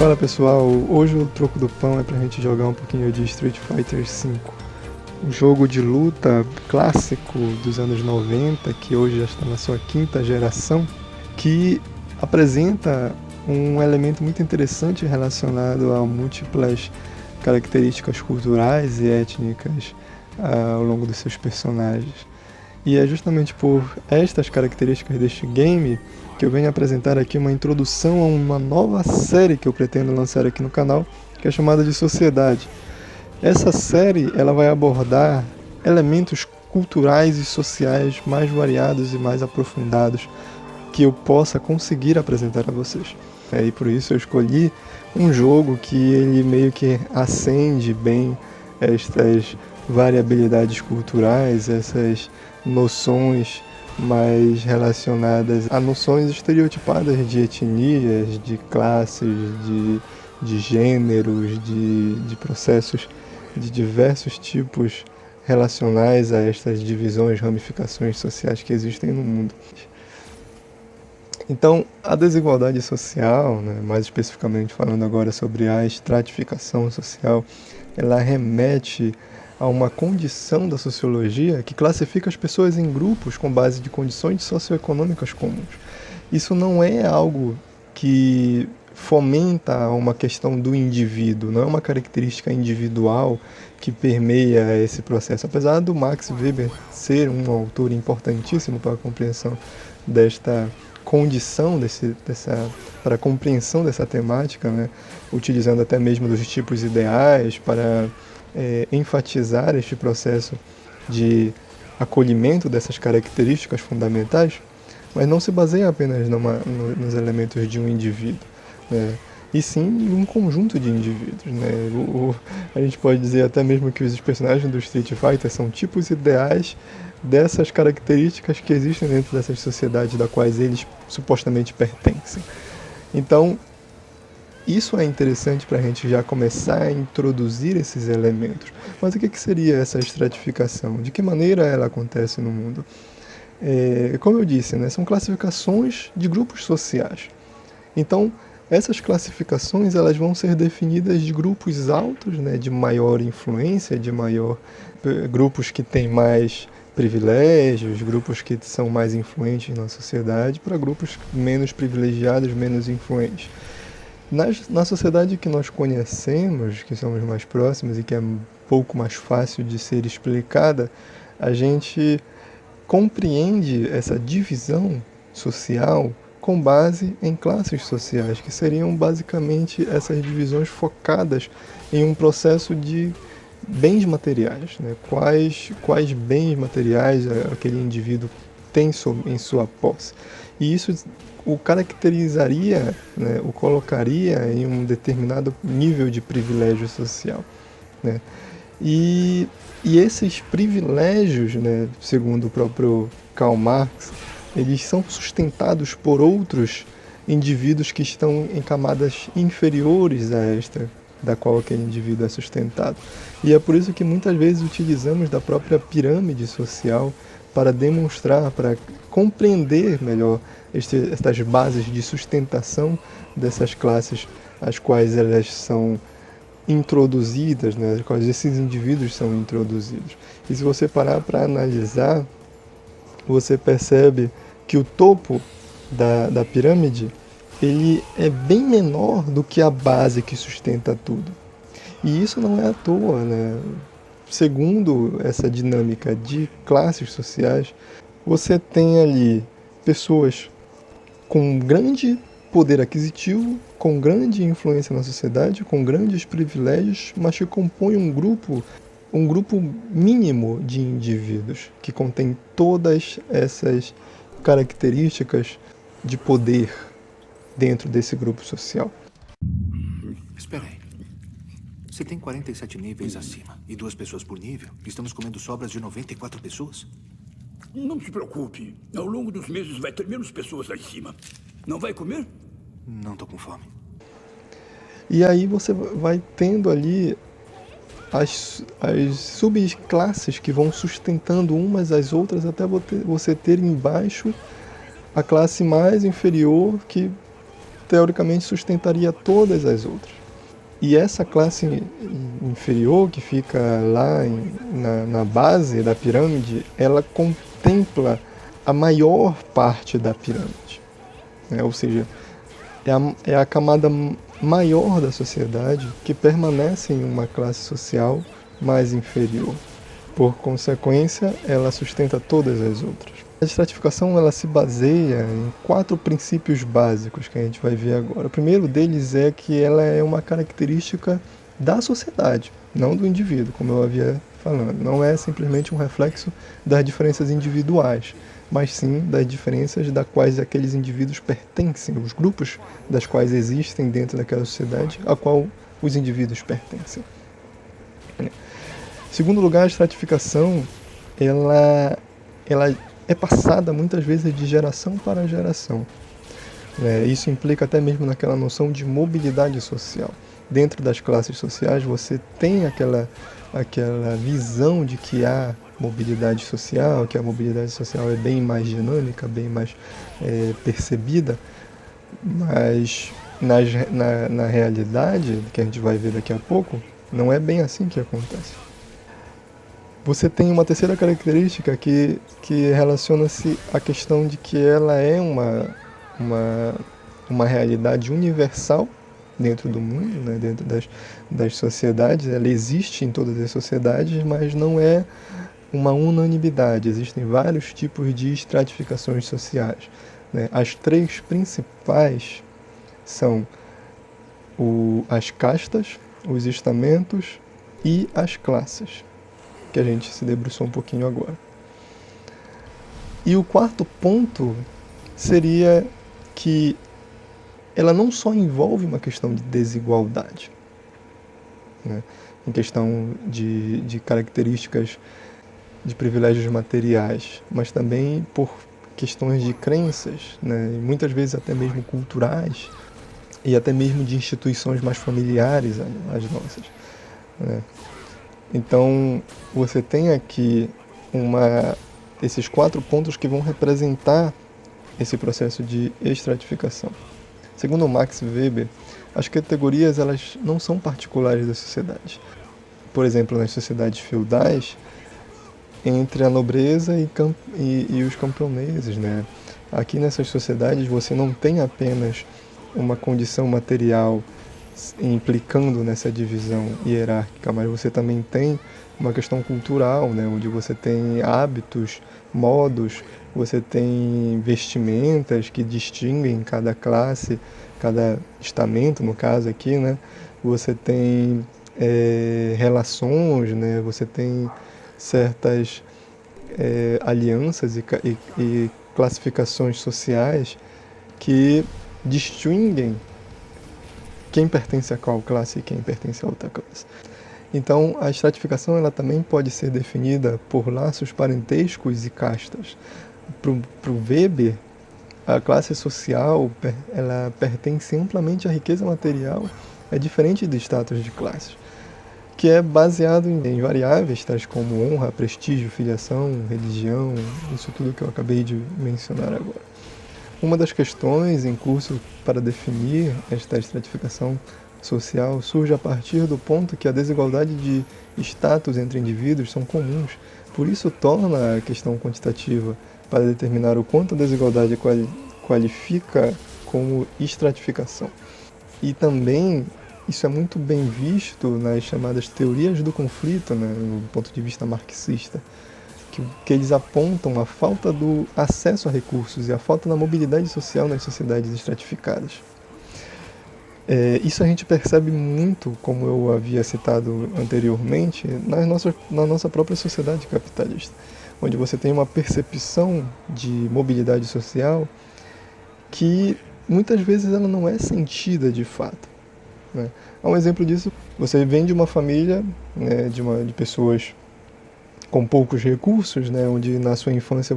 Fala pessoal, hoje o troco do pão é pra gente jogar um pouquinho de Street Fighter V. Um jogo de luta clássico dos anos 90, que hoje já está na sua quinta geração, que apresenta um elemento muito interessante relacionado a múltiplas características culturais e étnicas ao longo dos seus personagens. E é justamente por estas características deste game que eu venho apresentar aqui uma introdução a uma nova série que eu pretendo lançar aqui no canal, que é chamada de Sociedade. Essa série ela vai abordar elementos culturais e sociais mais variados e mais aprofundados que eu possa conseguir apresentar a vocês. E por isso eu escolhi um jogo que ele meio que acende bem estas variabilidades culturais, essas noções mais relacionadas a noções estereotipadas de etnias, de classes, de gêneros, de processos de diversos tipos relacionais a estas divisões, ramificações sociais que existem no mundo. Então, a desigualdade social, mais especificamente falando agora sobre a estratificação social, ela remete a uma condição da sociologia que classifica as pessoas em grupos com base de condições socioeconômicas comuns. Isso não é algo que fomenta uma questão do indivíduo, não é uma característica individual que permeia esse processo. Apesar do Max Weber ser um autor importantíssimo para a compreensão desta condição, para a compreensão dessa temática, utilizando até mesmo dos tipos ideais para enfatizar este processo de acolhimento dessas características fundamentais, mas não se baseia apenas nos elementos de um indivíduo, e sim em um conjunto de indivíduos. A gente pode dizer até mesmo que os personagens do Street Fighter são tipos ideais dessas características que existem dentro dessas sociedades da quais eles supostamente pertencem. Então, isso é interessante para a gente já começar a introduzir esses elementos. Mas o que seria essa estratificação? De que maneira ela acontece no mundo? Como eu disse, são classificações de grupos sociais. Então, essas classificações elas vão ser definidas de grupos altos, de maior influência, grupos que têm mais privilégios, grupos que são mais influentes na sociedade, para grupos menos privilegiados, menos influentes. Na sociedade que nós conhecemos, que somos mais próximos e que é um pouco mais fácil de ser explicada, a gente compreende essa divisão social com base em classes sociais, que seriam basicamente essas divisões focadas em um processo de bens materiais. Quais bens materiais aquele indivíduo tem em sua posse. E isso o caracterizaria, o colocaria em um determinado nível de privilégio social. E esses privilégios, segundo o próprio Karl Marx, eles são sustentados por outros indivíduos que estão em camadas inferiores a esta da qual aquele indivíduo é sustentado. E é por isso que muitas vezes utilizamos da própria pirâmide social para demonstrar, para compreender melhor estas bases de sustentação dessas classes, as quais elas são introduzidas, as quais esses indivíduos são introduzidos. E se você parar para analisar, você percebe que o topo da pirâmide ele é bem menor do que a base que sustenta tudo. E isso não é à toa, Segundo essa dinâmica de classes sociais, você tem ali pessoas com grande poder aquisitivo, com grande influência na sociedade, com grandes privilégios, mas que compõem um grupo mínimo de indivíduos que contém todas essas características de poder dentro desse grupo social. Espera aí. Você tem 47 níveis acima e 2 pessoas por nível. Estamos comendo sobras de 94 pessoas? Não se preocupe. Ao longo dos meses vai ter menos pessoas lá em cima. Não vai comer? Não tô com fome. E aí você vai tendo ali as subclasses que vão sustentando umas às outras até você ter embaixo a classe mais inferior que teoricamente sustentaria todas as outras. E essa classe inferior, que fica lá na base da pirâmide, ela contempla a maior parte da pirâmide, né? Ou seja, é a camada maior da sociedade que permanece em uma classe social mais inferior. Por consequência, ela sustenta todas as outras. A estratificação ela se baseia em 4 princípios básicos que a gente vai ver agora. O primeiro deles é que ela é uma característica da sociedade, não do indivíduo, como eu havia falando. Não é simplesmente um reflexo das diferenças individuais, mas sim das diferenças das quais aqueles indivíduos pertencem, os grupos das quais existem dentro daquela sociedade a qual os indivíduos pertencem. Em segundo lugar, a estratificação ela é passada muitas vezes de geração para geração. Isso implica até mesmo naquela noção de mobilidade social. Dentro das classes sociais você tem aquela visão de que há mobilidade social, que a mobilidade social é bem mais dinâmica, bem mais percebida, mas na realidade, que a gente vai ver daqui a pouco, não é bem assim que acontece. Você tem uma terceira característica que relaciona-se à questão de que ela é uma realidade universal dentro do mundo, né, dentro das sociedades. Ela existe em todas as sociedades, mas não é uma unanimidade. Existem vários tipos de estratificações sociais, né? As 3 principais são as castas, os estamentos e as classes, que a gente se debruçou um pouquinho agora. E o quarto ponto seria que ela não só envolve uma questão de desigualdade, né, em questão de características de privilégios materiais, mas também por questões de crenças, né, e muitas vezes até mesmo culturais, e até mesmo de instituições mais familiares às nossas, né. Então, você tem aqui esses 4 pontos que vão representar esse processo de estratificação. Segundo Max Weber, as categorias elas não são particulares da sociedade. Por exemplo, nas sociedades feudais, entre a nobreza e os camponeses, né? Aqui nessas sociedades você não tem apenas uma condição material implicando nessa divisão hierárquica, mas você também tem uma questão cultural, né, onde você tem hábitos, modos, você tem vestimentas que distinguem cada classe, cada estamento, no caso aqui, né, você tem relações, né, você tem certas alianças e classificações sociais que distinguem quem pertence a qual classe e quem pertence a outra classe. Então, a estratificação ela também pode ser definida por laços parentescos e castas. Para o Weber, a classe social ela pertence amplamente à riqueza material, é diferente do status de classes, que é baseado em variáveis tais como honra, prestígio, filiação, religião, isso tudo que eu acabei de mencionar agora. Uma das questões em curso para definir esta estratificação social surge a partir do ponto que a desigualdade de status entre indivíduos são comuns. Por isso torna a questão quantitativa para determinar o quanto a desigualdade qualifica como estratificação. E também isso é muito bem visto nas chamadas teorias do conflito, né, do ponto de vista marxista, que eles apontam a falta do acesso a recursos e a falta da mobilidade social nas sociedades estratificadas. Isso a gente percebe muito, como eu havia citado anteriormente, na nossa própria sociedade capitalista, onde você tem uma percepção de mobilidade social que muitas vezes ela não é sentida de fato, né? Há um exemplo disso: você vem de uma família, né, de pessoas com poucos recursos, né, onde na sua infância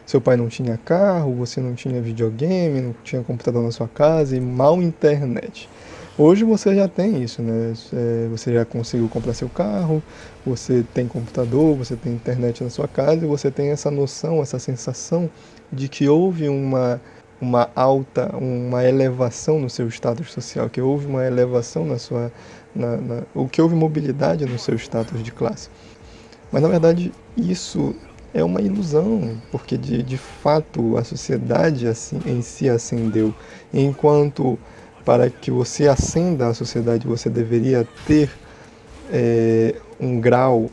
seu pai não tinha carro, você não tinha videogame, não tinha computador na sua casa e mal internet. Hoje você já tem isso, né? Você já conseguiu comprar seu carro, você tem computador, você tem internet na sua casa e você tem essa noção, essa sensação de que houve uma uma elevação no seu status social, que houve uma elevação ou que houve mobilidade no seu status de classe. Mas, na verdade, isso é uma ilusão, porque de fato a sociedade assim, em si ascendeu, enquanto para que você ascenda à sociedade você deveria ter um grau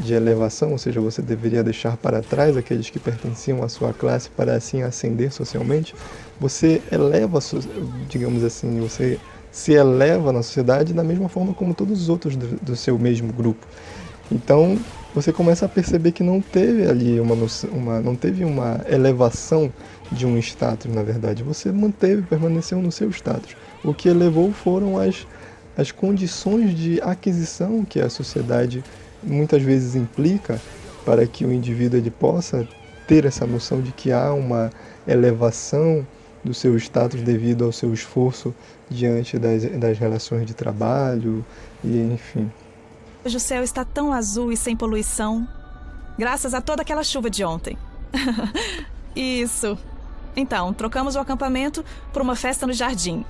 de elevação, ou seja, você deveria deixar para trás aqueles que pertenciam à sua classe para assim ascender socialmente. Você eleva, digamos assim, você se eleva na sociedade da mesma forma como todos os outros do seu mesmo grupo. Então, você começa a perceber que não teve ali não teve uma elevação de um status, na verdade. Você permaneceu no seu status. O que elevou foram as condições de aquisição que a sociedade muitas vezes implica para que o indivíduo ele possa ter essa noção de que há uma elevação do seu status devido ao seu esforço diante das relações de trabalho e enfim. Hoje o céu está tão azul e sem poluição, graças a toda aquela chuva de ontem. Isso. Então, trocamos o acampamento por uma festa no jardim.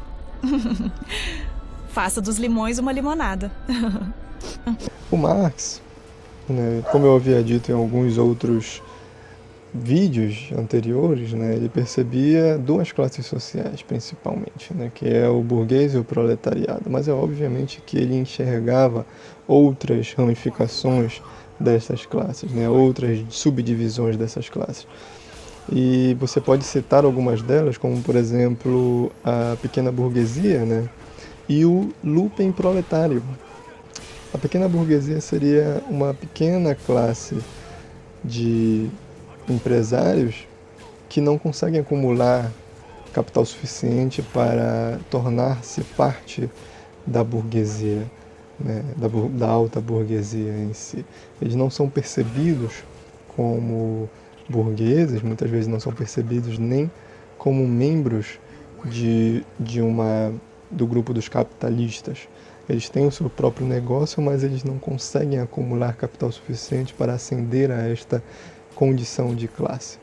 Faça dos limões uma limonada. O Marx, né, como eu havia dito em alguns outros vídeos anteriores, né, ele percebia duas classes sociais principalmente, né, que é o burguês e o proletariado, mas é obviamente que ele enxergava outras ramificações dessas classes, né, outras subdivisões dessas classes. E você pode citar algumas delas, como por exemplo a pequena burguesia, né, e o lumpen proletário. A pequena burguesia seria uma pequena classe de empresários que não conseguem acumular capital suficiente para tornar-se parte da burguesia, né, da alta burguesia em si. Eles não são percebidos como burgueses, muitas vezes não são percebidos nem como membros do grupo dos capitalistas. Eles têm o seu próprio negócio, mas eles não conseguem acumular capital suficiente para ascender a esta condição de classe.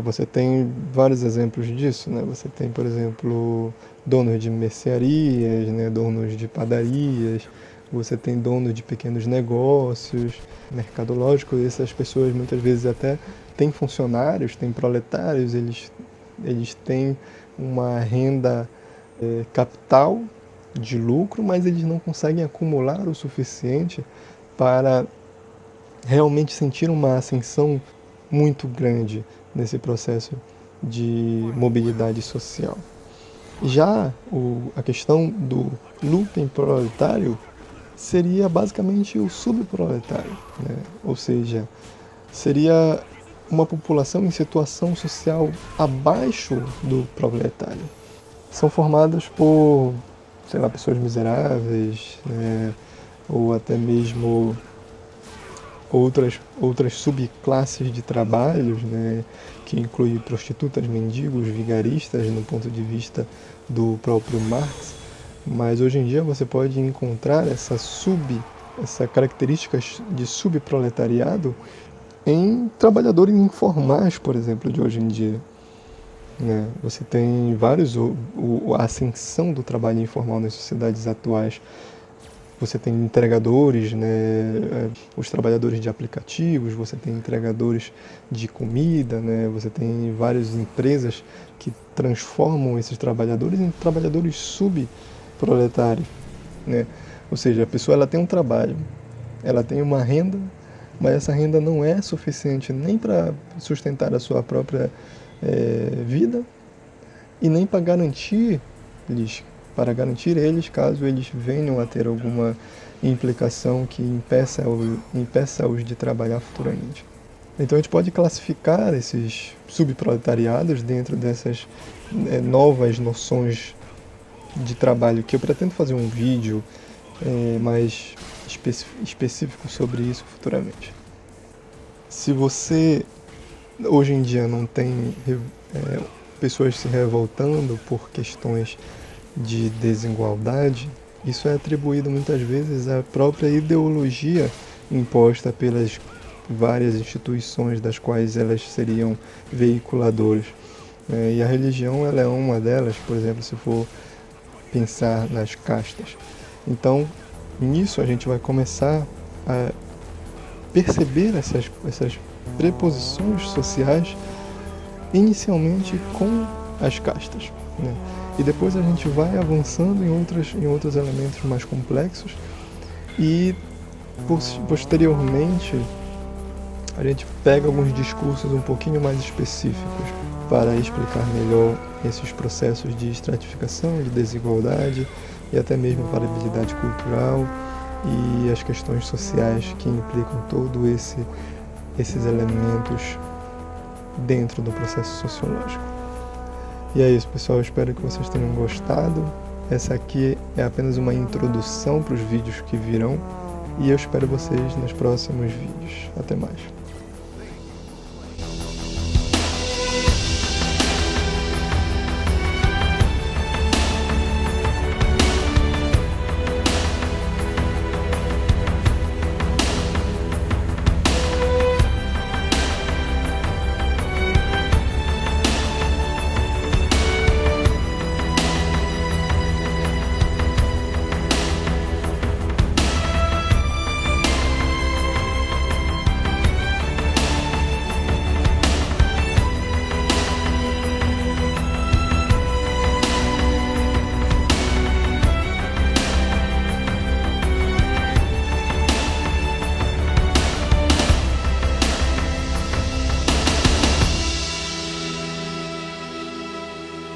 Você tem vários exemplos disso, né? Você tem, por exemplo, donos de mercearias, né? Donos de padarias, você tem donos de pequenos negócios, mercadológicos. Essas pessoas muitas vezes até têm funcionários, têm proletários, eles têm uma renda capital de lucro, mas eles não conseguem acumular o suficiente para realmente sentir uma ascensão muito grande nesse processo de mobilidade social. Já a questão do lumpen proletário seria basicamente o subproletário, né? Ou seja, seria uma população em situação social abaixo do proletário. São formadas por, sei lá, pessoas miseráveis, né? Ou até mesmo outras subclasses de trabalhos, né, que inclui prostitutas, mendigos, vigaristas, no ponto de vista do próprio Marx. Mas hoje em dia você pode encontrar essa característica de subproletariado em trabalhadores informais, por exemplo, de hoje em dia. Né? Você tem a ascensão do trabalho informal nas sociedades atuais. Você tem entregadores, né, os trabalhadores de aplicativos, você tem entregadores de comida, né, você tem várias empresas que transformam esses trabalhadores em trabalhadores subproletários, né? Ou seja, a pessoa ela tem um trabalho, ela tem uma renda, mas essa renda não é suficiente nem para sustentar a sua própria vida e nem para garantir eles, caso eles venham a ter alguma implicação que impeça-os de trabalhar futuramente. Então a gente pode classificar esses subproletariados dentro dessas novas noções de trabalho, que eu pretendo fazer um vídeo mais específico sobre isso futuramente. Se você hoje em dia não tem pessoas se revoltando por questões de desigualdade, isso é atribuído muitas vezes à própria ideologia imposta pelas várias instituições das quais elas seriam veiculadoras. E a religião ela é uma delas, por exemplo, se for pensar nas castas. Então, nisso a gente vai começar a perceber essas preposições sociais inicialmente com as castas, né? E depois a gente vai avançando em outros elementos mais complexos e posteriormente a gente pega alguns discursos um pouquinho mais específicos para explicar melhor esses processos de estratificação, de desigualdade e até mesmo variabilidade cultural e as questões sociais que implicam esses elementos dentro do processo sociológico. E é isso, pessoal, eu espero que vocês tenham gostado. Essa aqui é apenas uma introdução para os vídeos que virão e eu espero vocês nos próximos vídeos. Até mais.